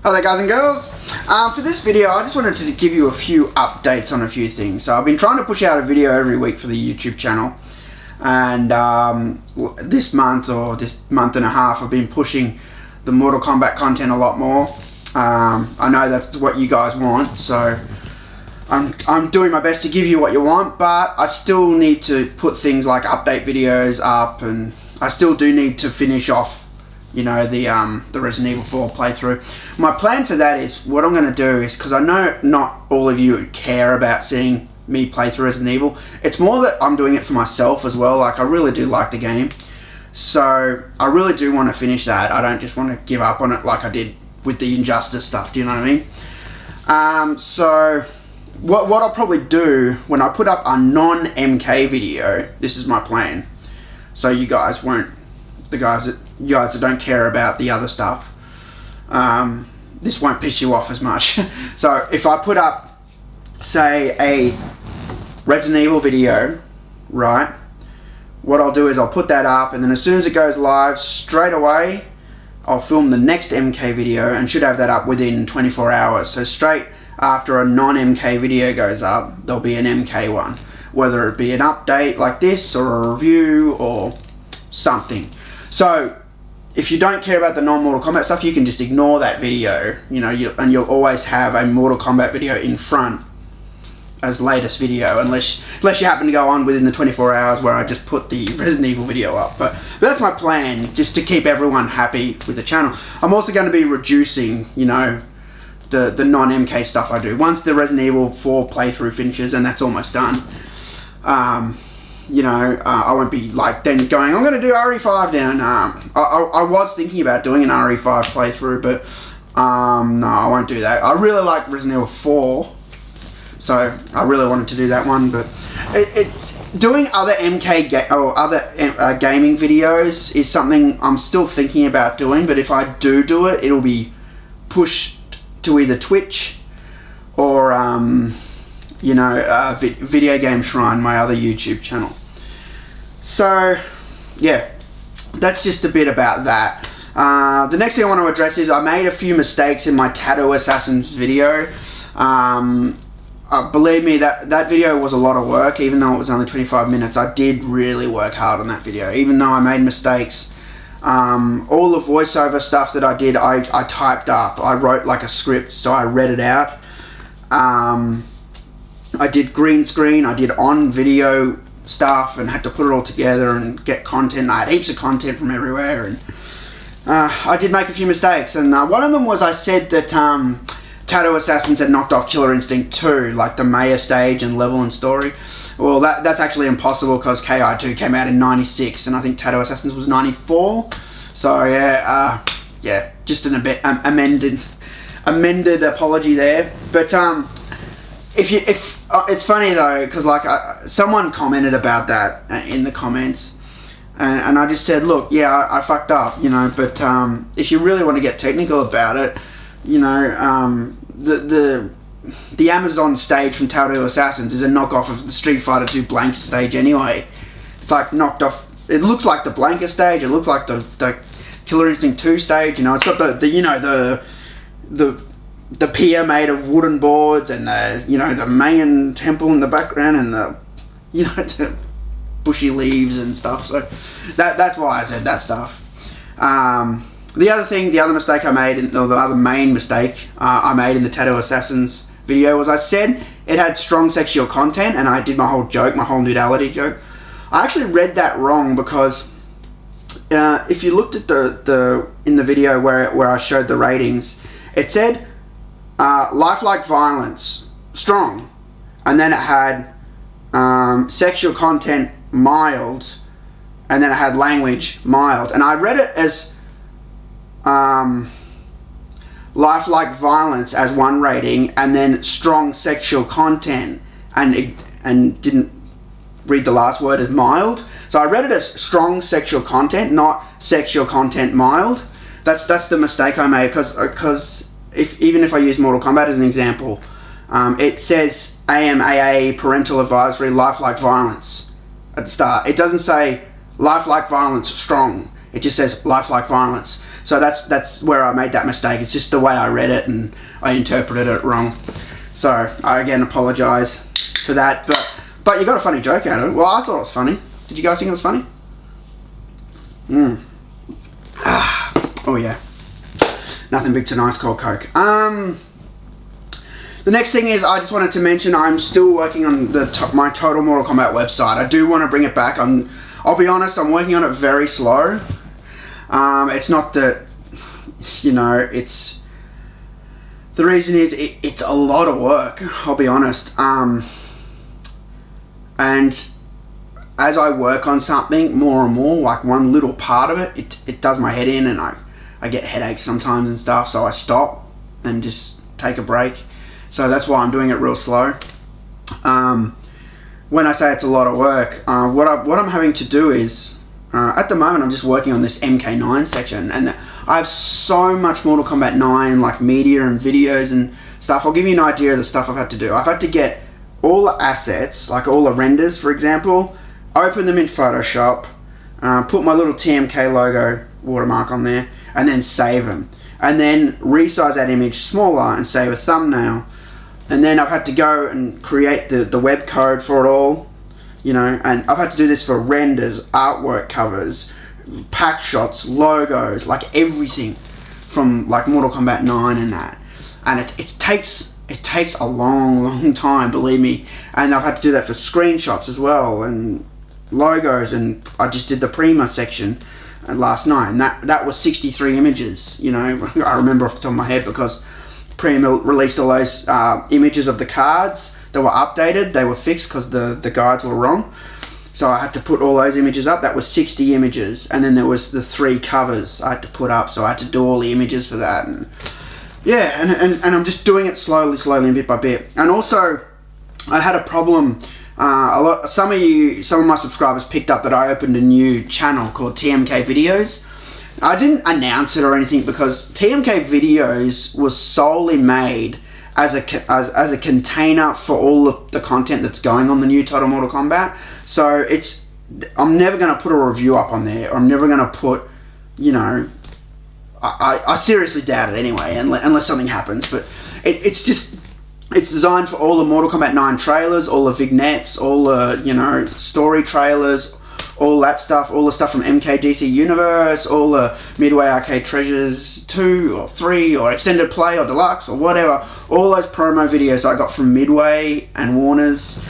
Hi there guys and girls. For this video I just wanted to give you a few updates on a few things. So I've been trying to push out a video every week for the YouTube channel, and this month or this month and a half I've been pushing the Mortal Kombat content a lot more. I know that's what you guys want, so I'm doing my best to give you what you want, but I still need to put things like update videos up, and I still do need to finish off, you know, the Resident Evil 4 playthrough. My plan for that is, what I'm going to do is, because I know not all of you care about seeing me play through Resident Evil, it's more that I'm doing it for myself as well. Like, I really do like the game, so I really do want to finish that. I don't just want to give up on it like I did with the Injustice stuff, do you know what I mean? So what I'll probably do when I put up a non-MK video, this is my plan, so you guys won't, you guys that don't care about the other stuff, this won't piss you off as much. So if I put up, say, a Resident Evil video, right, what I'll do is I'll put that up, and then as soon as it goes live, straight away I'll film the next MK video and should have that up within 24 hours. So straight after a non-MK video goes up, there'll be an MK one, whether it be an update like this or a review or something. So if you don't care about the non-Mortal Kombat stuff, you can just ignore that video, you know, and you'll always have a Mortal Kombat video in front as latest video, unless you happen to go on within the 24 hours where I just put the Resident Evil video up. But that's my plan, just to keep everyone happy with the channel. I'm also going to be reducing, you know, the non-MK stuff I do. Once the Resident Evil 4 playthrough finishes, and that's almost done, you know, I won't be like then going, I'm going to do RE5 now. I was thinking about doing an RE5 playthrough, but no, I won't do that. I really like Resident Evil 4, so I really wanted to do that one, but it's doing other MK other gaming videos is something I'm still thinking about doing. But if I do it, it'll be pushed to either Twitch or you know, Video Game Shrine, my other YouTube channel. So yeah, that's just a bit about that. The next thing I want to address is I made a few mistakes in my Tattoo Assassins video. Believe me, that video was a lot of work. Even though it was only 25 minutes, I did really work hard on that video. Even though I made mistakes, all the voiceover stuff that I did, I typed up. I wrote like a script, so I read it out. I did green screen, I did on video stuff, and had to put it all together and get content. I had heaps of content from everywhere, and I did make a few mistakes. And one of them was I said that Tattoo Assassins had knocked off Killer Instinct 2, like the Maya stage and level and story. Well, that's actually impossible, because KI2 came out in 96, and I think Tattoo Assassins was 94. So yeah, yeah, just an amended apology there. But if it's funny though, because like someone commented about that in the comments, and I just said, look, yeah, I fucked up, you know, but if you really want to get technical about it, you know, the Amazon stage from Tattoo Assassins is a knockoff of the Street Fighter 2 Blanka stage anyway. It's like knocked off. It looks like the Blanka stage. It looks like the Killer Instinct 2 stage. You know, it's got the you know, the pier made of wooden boards, and the, you know, the Mayan temple in the background, and the, you know, the bushy leaves and stuff. So that's why I said that stuff. The other mistake I made, or the other main mistake I made in the Tattoo Assassins video, was I said it had strong sexual content, and I did my whole joke, my whole nudality joke. I actually read that wrong, because if you looked at in the video where I showed the ratings, it said lifelike violence strong, and then it had sexual content mild, and then it had language mild, and I read it as lifelike violence as one rating, and then strong sexual content, and didn't read the last word as mild. So I read it as strong sexual content, not sexual content mild. That's the mistake I made, because even if I use Mortal Kombat as an example, it says AMAA parental advisory lifelike violence at the start. It doesn't say lifelike violence strong. It just says lifelike violence. So that's where I made that mistake. It's just the way I read it and I interpreted it wrong. So I again apologise for that. But you got a funny joke out of it. Well, I thought it was funny. Did you guys think it was funny? Oh yeah. Nothing big to nice cold Coke. The next thing is I just wanted to mention I'm still working on my Total Mortal Kombat website. I do want to bring it back. I'll be honest, I'm working on it very slow. It's not that, you know, it's... The reason is it's a lot of work, I'll be honest. And as I work on something more and more, like one little part of it does my head in, and I get headaches sometimes and stuff, so I stop and just take a break. So that's why I'm doing it real slow. When I say it's a lot of work, what I'm having to do is, at the moment I'm just working on this MK9 section, and I have so much Mortal Kombat 9 like media and videos and stuff. I'll give you an idea of the stuff I've had to do. I've had to get all the assets, like all the renders for example, open them in Photoshop, put my little TMK logo watermark on there, and then save them. And then resize that image smaller and save a thumbnail. And then I've had to go and create the web code for it all, you know, and I've had to do this for renders, artwork covers, pack shots, logos, like everything from like Mortal Kombat 9 and that. And it takes a long time, believe me. And I've had to do that for screenshots as well and logos, and I just did the Prima section last night, and that was 63 images, you know. I remember off the top of my head because Prima released all those images of the cards that were updated. They were fixed because the guides were wrong, so I had to put all those images up. That was 60 images, and then there was the 3 covers I had to put up, so I had to do all the images for that. And yeah, and I'm just doing it slowly and bit by bit. And also I had a problem. Some of my subscribers picked up that I opened a new channel called TMK Videos. I didn't announce it or anything because TMK Videos was solely made as a container for all of the content that's going on the new Total Mortal Kombat. So I'm never going to put a review up on there. I'm never going to put, you know, I seriously doubt it anyway, unless something happens. But it's designed for all the Mortal Kombat 9 trailers, all the vignettes, all the, you know, story trailers, all that stuff, all the stuff from MKDC Universe, all the Midway Arcade Treasures 2 or 3 or Extended Play or Deluxe or whatever. All those promo videos I got from Midway and Warner's,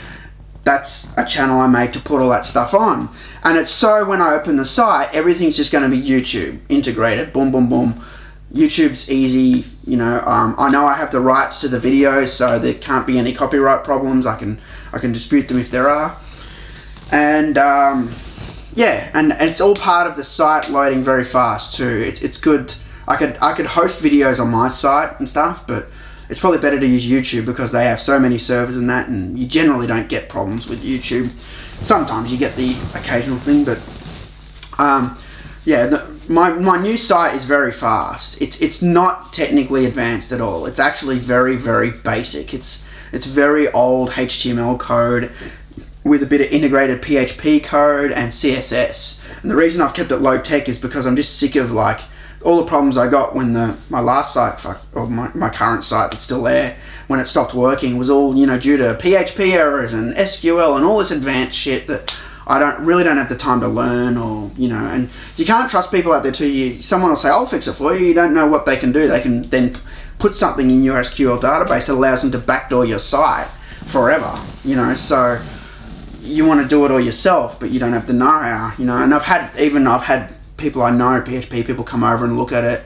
that's a channel I made to put all that stuff on. And it's so when I open the site, everything's just going to be YouTube integrated. Boom, boom, boom. YouTube's easy, you know. I know I have the rights to the videos, so there can't be any copyright problems. I can dispute them if there are. And yeah, and it's all part of the site loading very fast too. It's good. I could host videos on my site and stuff, but it's probably better to use YouTube because they have so many servers and that, and you generally don't get problems with YouTube. Sometimes you get the occasional thing, but yeah, my new site is very fast. It's not technically advanced at all. It's actually very basic. It's very old HTML code with a bit of integrated PHP code and CSS. And the reason I've kept it low tech is because I'm just sick of like all the problems I got when my last site, or my current site that's still there, when it stopped working, was all, you know, due to PHP errors and SQL and all this advanced shit that I really don't have the time to learn, or, you know, and you can't trust people out there too. Someone will say, I'll fix it for you. You don't know what they can do. They can then put something in your SQL database that allows them to backdoor your site forever, you know. So you want to do it all yourself, but you don't have the know-how, you know. And I've had people I know, PHP people, come over and look at it,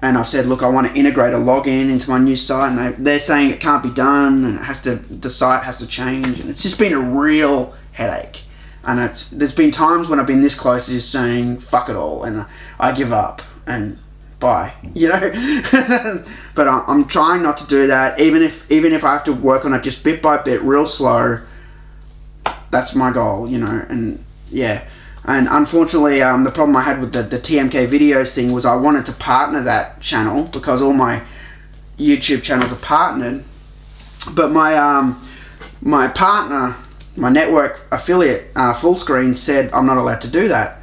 and I've said, look, I want to integrate a login into my new site, and they're saying it can't be done, and the site has to change, and it's just been a real headache. And there's been times when I've been this close to just saying fuck it all, and I give up and bye, you know. But I'm trying not to do that, even if I have to work on it just bit by bit, real slow. That's my goal, you know. And yeah, and unfortunately, the problem I had with the TMK videos thing was I wanted to partner that channel because all my YouTube channels are partnered, but my partner, my network affiliate, Fullscreen, said I'm not allowed to do that.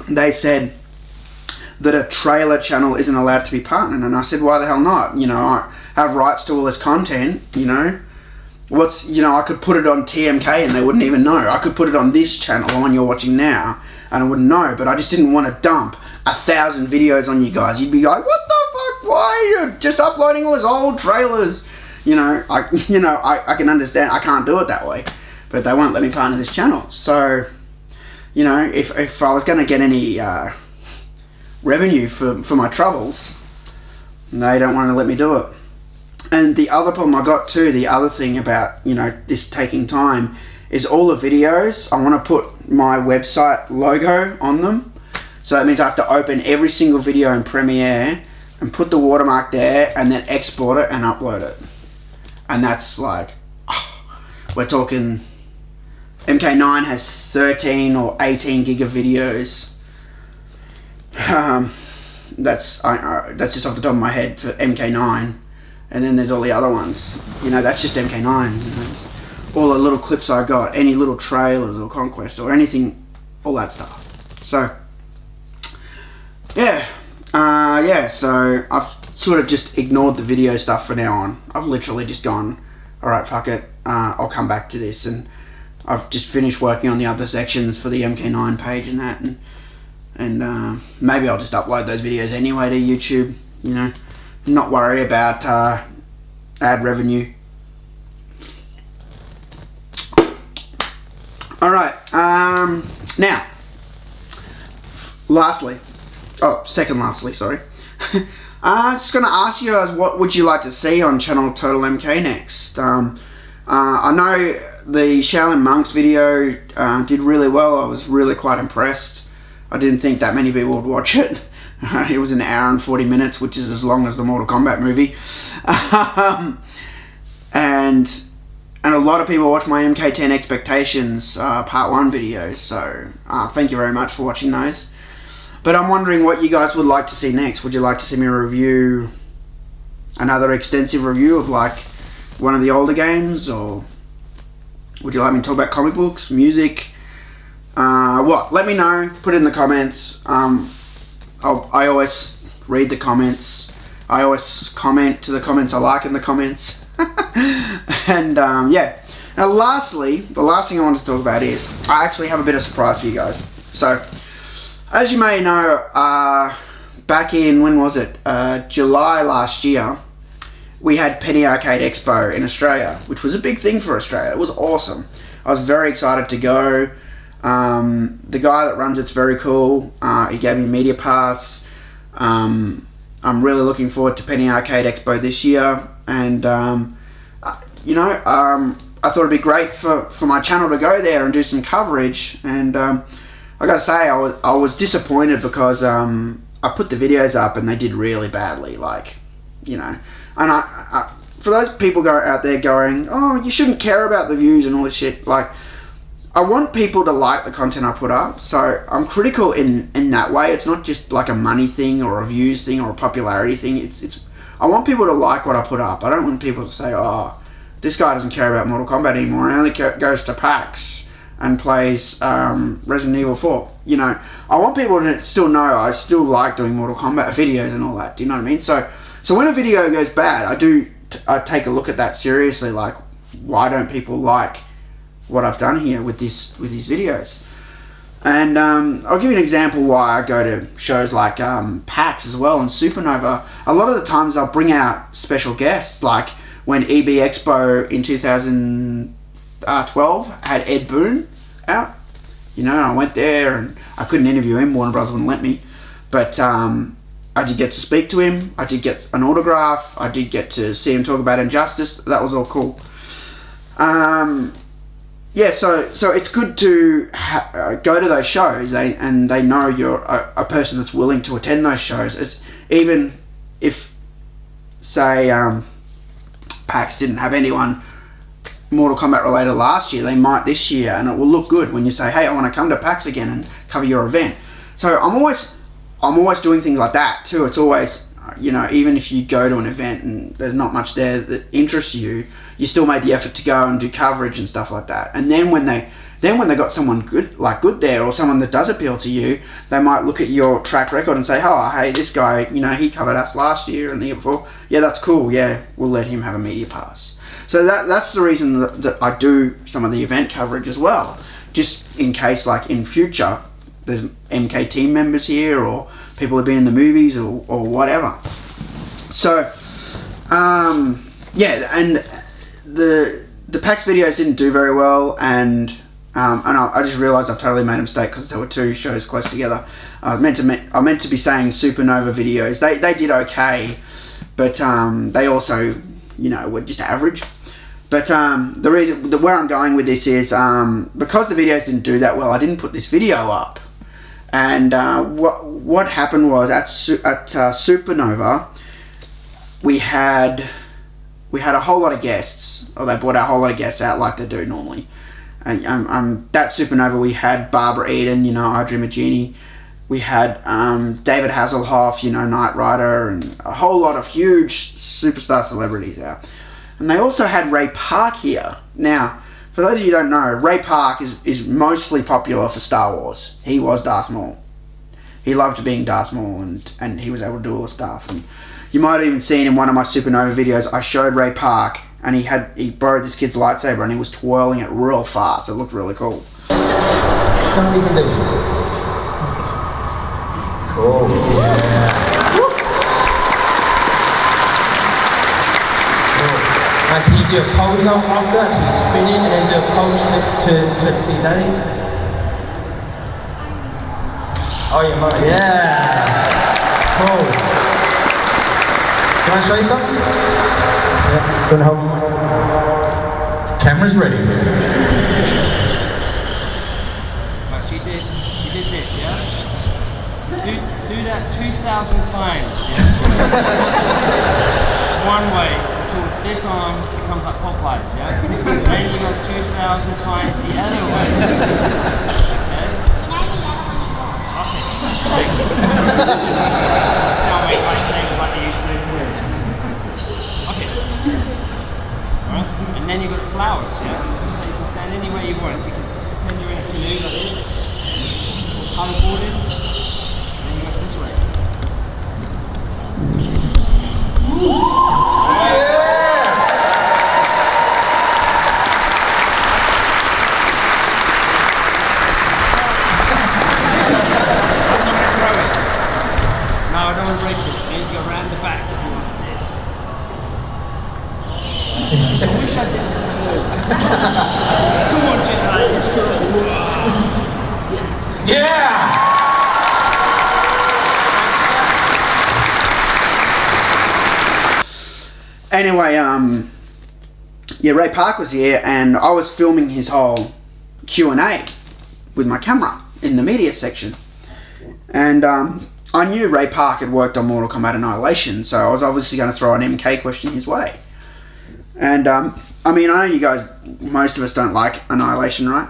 they said that a trailer channel isn't allowed to be partnered, and I said, why the hell not? You know, I have rights to all this content, you know. I could put it on TMK and they wouldn't even know. I could put it on this channel, the one you're watching now, and I wouldn't know, but I just didn't want to dump 1,000 videos on you guys. You'd be like, what the fuck? Why are you just uploading all those old trailers? You know, I can understand. I can't do it that way, but they won't let me partner this channel. So, you know, if I was going to get any revenue for my troubles, they don't want to let me do it. And the other problem I got too, the other thing about, you know, this taking time, is all the videos, I want to put my website logo on them. So that means I have to open every single video in Premiere and put the watermark there and then export it and upload it. And that's like, we're talking, MK9 has 13 or 18 gig of videos. That's just off the top of my head for MK9. And then there's all the other ones. You know, that's just MK9. You know, all the little clips I got, any little trailers or conquest or anything, all that stuff. So, yeah. So I've sort of just ignored the video stuff for now on. I've literally just gone, alright, fuck it. I'll come back to this. And I've just finished working on the other sections for the MK9 page and that. And maybe I'll just upload those videos anyway to YouTube, you know. Not worry about ad revenue. Alright, now, second lastly, sorry. I'm just going to ask you guys, what would you like to see on channel TotalMK next? I know the Shaolin Monks video did really well. I was really quite impressed. I didn't think that many people would watch it. It was an hour and 40 minutes, which is as long as the Mortal Kombat movie. And a lot of people watch my MK10 Expectations Part 1 videos, so thank you very much for watching those. But I'm wondering what you guys would like to see next. Would you like to see me review another extensive review of like one of the older games, or would you like me to talk about comic books, music? What? Let me know. Put it in the comments. I always read the comments. I always comment to the comments I like in the comments. And yeah. Now lastly, the last thing I want to talk about is I actually have a bit of surprise for you guys. So, as you may know, back in, when was it? July last year, we had Penny Arcade Expo in Australia, which was a big thing for Australia. It was awesome. I was very excited to go. The guy that runs it's very cool. He gave me a media pass. I'm really looking forward to Penny Arcade Expo this year, and I thought it'd be great for my channel to go there and do some coverage. And I gotta say, I was disappointed because I put the videos up and they did really badly, like, you know. And I for those people out there going, oh, you shouldn't care about the views and all this shit, like, I want people to like the content I put up, so I'm critical in that way. It's not just like a money thing or a views thing or a popularity thing. It's I want people to like what I put up. I don't want people to say, oh, this guy doesn't care about Mortal Kombat anymore. He only goes to PAX and plays Resident Evil 4. You know, I want people to still know I still like doing Mortal Kombat videos and all that. Do you know what I mean? So when a video goes bad, I take a look at that seriously. Like, why don't people like what I've done here with these videos? And I'll give you an example why I go to shows like PAX as well and Supernova. A lot of the times I'll bring out special guests, like when EB Expo in 2012 had Ed Boon out. You know, I went there and I couldn't interview him, Warner Bros. Wouldn't let me, but I did get to speak to him, I did get an autograph, I did get to see him talk about Injustice. That was all cool. Yeah, so it's good to go to those shows, and they know you're a person that's willing to attend those shows. It's, even if, say, PAX didn't have anyone Mortal Kombat related last year, they might this year, and it will look good when you say, hey, I want to come to PAX again and cover your event. So I'm always doing things like that too. It's always, you know, even if you go to an event and there's not much there that interests you, you still made the effort to go and do coverage and stuff like that. And then when Then when they got someone good there, or someone that does appeal to you, they might look at your track record and say, oh, hey, this guy, you know, he covered us last year and the year before. Yeah, that's cool. Yeah, we'll let him have a media pass. So that's the reason that I do some of the event coverage as well. Just in case, like in future, there's MK team members here, or people have been in the movies, or whatever. So, yeah, and the PAX videos didn't do very well, and I just realised I've totally made a mistake because there were two shows close together. I meant to be saying Supernova videos. They did okay, but they also, you know, were just average. But the reason where I'm going with this is because the videos didn't do that well, I didn't put this video up. And what happened was at Supernova, we had a whole lot of guests, or they brought a whole lot of guests out like they do normally. And that Supernova, we had Barbara Eden, you know, Audrey Magini. We had David Hasselhoff, you know, Knight Rider, and a whole lot of huge superstar celebrities out. And they also had Ray Park here. Now, for those of you who don't know, Ray Park is mostly popular for Star Wars. He was Darth Maul. He loved being Darth Maul, and he was able to do all the stuff. And you might have even seen in one of my Supernova videos, I showed Ray Park, and he borrowed this kid's lightsaber, and he was twirling it real fast. It looked really cool. Something we can do. Cool. Yeah. Can you do a pose after that? So you spin it and then do a pose to your daddy? Oh, your mother. Yeah. Cool. Can I show you something? Yeah. Do you want to help? Camera's ready. Right, so you did this, yeah? Do that 2,000 times, yeah? One way. This arm becomes like Popeyes, yeah? Then you go 2,000 times the other way. Okay? Okay. Thanks. Now I'll make my things like they used to do. Okay. Alright? And then you've got the flowers, yeah? So you can stand anywhere you want. You can pretend you're in a canoe like this. Paddleboarded. And then you go this way. Come on, Jedi, let's go. Yeah! Anyway, yeah, Ray Park was here, and I was filming his whole Q&A with my camera in the media section. And I knew Ray Park had worked on Mortal Kombat Annihilation, so I was obviously going to throw an MK question his way. And I mean, I know you guys, most of us don't like Annihilation, right?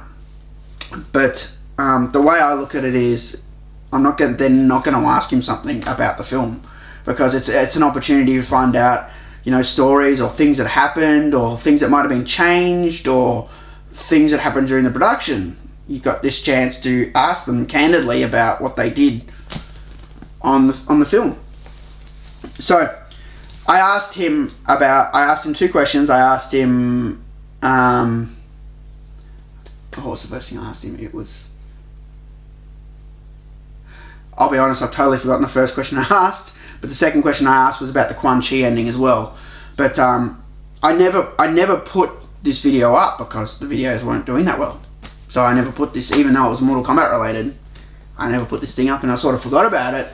But the way I look at it is, they're not going to ask him something about the film, because it's an opportunity to find out, you know, stories or things that happened, or things that might have been changed, or things that happened during the production. You've got this chance to ask them candidly about what they did on the film. So I asked him two questions. I asked him, what was the first thing I asked him? It was, I'll be honest, I've totally forgotten the first question I asked, but the second question I asked was about the Quan Chi ending as well. But I never put this video up because the videos weren't doing that well. So I never put this, even though it was Mortal Kombat related, I never put this thing up, and I sort of forgot about it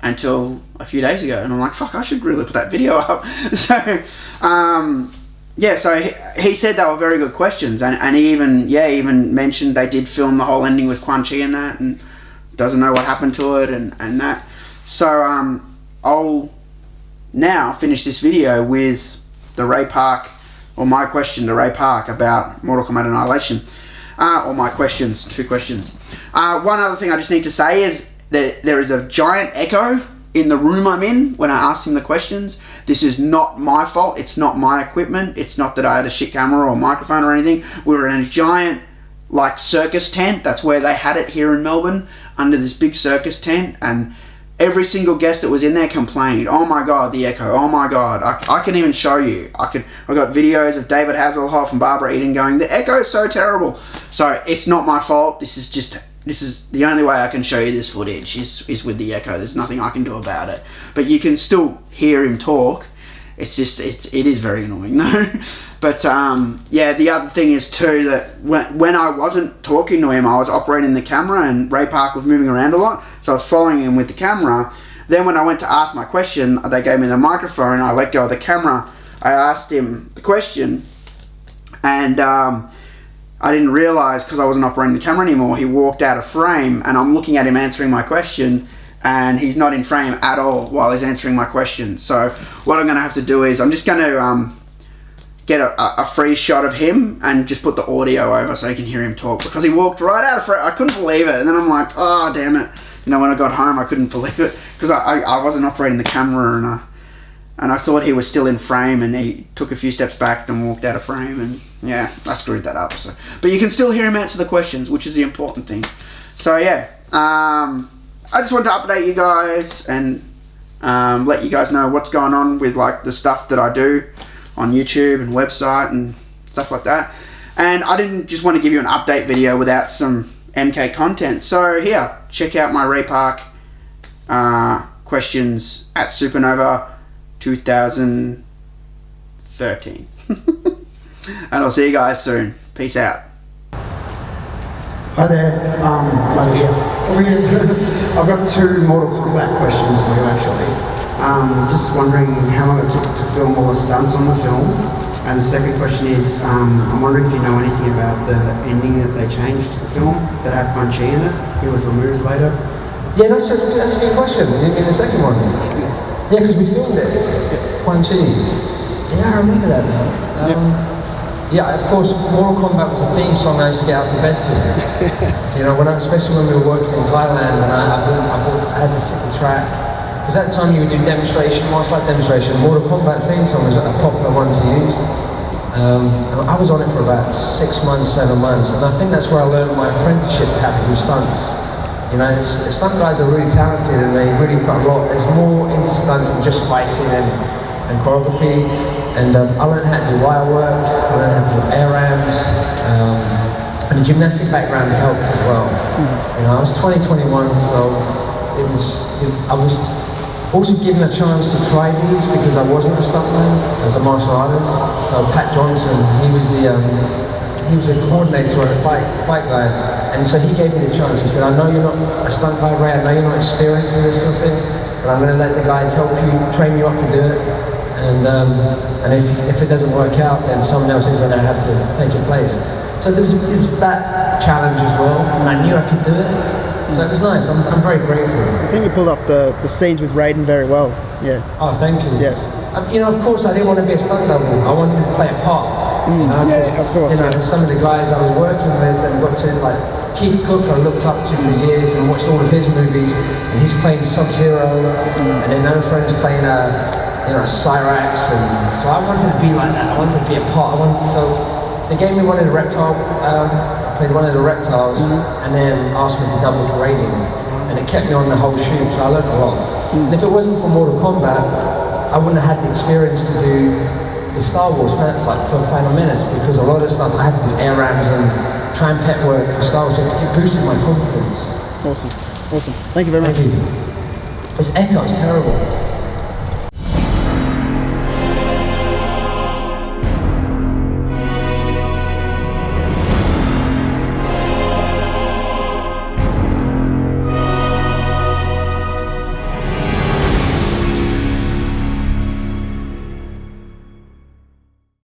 until a few days ago, and I'm like, fuck, I should really put that video up. So yeah, so he said they were very good questions, and he even mentioned they did film the whole ending with Quan Chi and that, and doesn't know what happened to it and that. So I'll now finish this video with the Ray Park, or my question to Ray Park about Mortal Kombat Annihilation. Or my questions, two questions. One other thing I just need to say is that there is a giant echo in the room I'm in when I asked him the questions. This is not my fault. It's not my equipment. It's not that I had a shit camera or microphone or anything. We were in a giant like circus tent. That's where they had it here in Melbourne, under this big circus tent, and every single guest that was in there complained, oh my god, the echo, oh my god. I can even show you. I got videos of David Hasselhoff and Barbara Eden going, the echo is so terrible. So it's not my fault. This is the only way I can show you this footage is with the echo. There's nothing I can do about it. But you can still hear him talk. It's just, it is very annoying though. But yeah, the other thing is too that when I wasn't talking to him, I was operating the camera and Ray Park was moving around a lot. So I was following him with the camera. Then when I went to ask my question, they gave me the microphone. I let go of the camera. I asked him the question, and I didn't realize, because I wasn't operating the camera anymore, he walked out of frame, and I'm looking at him answering my question, and he's not in frame at all while he's answering my question. So what I'm going to have to do is I'm just going to get a free shot of him and just put the audio over so you can hear him talk, because he walked right out of frame. I couldn't believe it, and then I'm like, oh damn it. You know, when I got home I couldn't believe it, because I wasn't operating the camera, and I thought he was still in frame, and he took a few steps back and walked out of frame, and yeah, I screwed that up. So, but you can still hear him answer the questions, which is the important thing. So yeah, I just wanted to update you guys and let you guys know what's going on with like the stuff that I do on YouTube and website and stuff like that. And I didn't just want to give you an update video without some MK content. So here, check out my Ray Park questions at Supernova 2013. And I'll see you guys soon. Peace out. Hi there, right here. Over here. I've got 2 Mortal Kombat questions for you actually. Just wondering how long it took to film all the stunts on the film. And the second question is, I'm wondering if you know anything about the ending that they changed to the film that had Quan Chi in it. He was removed later. Yeah, that's a good question. You mean the second one? Yeah, because we filmed it. Quan Chi. Yeah, I remember that now. Yeah, of course, Mortal Kombat was a theme song I used to get out to bed to. You know, especially when we were working in Thailand, and I had the track. Because at the time you would do martial art demonstration. Mortal Kombat theme song was a popular one to use. I was on it for about 6 months, 7 months, and I think that's where I learned my apprenticeship how to do stunts. You know, stunt guys are really talented and they really put a lot. There's more into stunts than just fighting and choreography. And I learned how to do wire work, I learned how to do air rams, and the gymnastic background helped as well. You know, I was 20, 21, so I was also given a chance to try these because I wasn't a stuntman, I was a martial artist. So Pat Johnson, he was a coordinator and a fight guy, and so he gave me the chance. He said, I know you're not a stunt guy, Ray, I know you're not experienced in this sort of thing, but I'm going to let the guys help you, train you up to do it. And if it doesn't work out, then someone else is going to have to take your place. So there was that challenge as well, and I knew I could do it. So it was nice. I'm very grateful. I think you pulled off the scenes with Raiden very well. Yeah. Oh, thank you. Yeah. You know, of course, I didn't want to be a stunt double. I wanted to play a part. You know, yeah, of course. You know, some of the guys I was working with and got to, like Keith Cook, I looked up to for years and watched all of his movies, and he's playing Sub-Zero, and then another friend is playing Cyrax, and so I wanted to be like that. I wanted to be a part. So they gave me one of the reptile. I played one of the reptiles, and then asked me to double for Raiden, and it kept me on the whole shoot. So I learned a lot. And if it wasn't for Mortal Kombat, I wouldn't have had the experience to do the Star Wars for Final Menace, because a lot of stuff I had to do air rams and try and pet work for Star Wars. So it boosted my confidence. Awesome. Thank you very much. Thank you. This echo is terrible.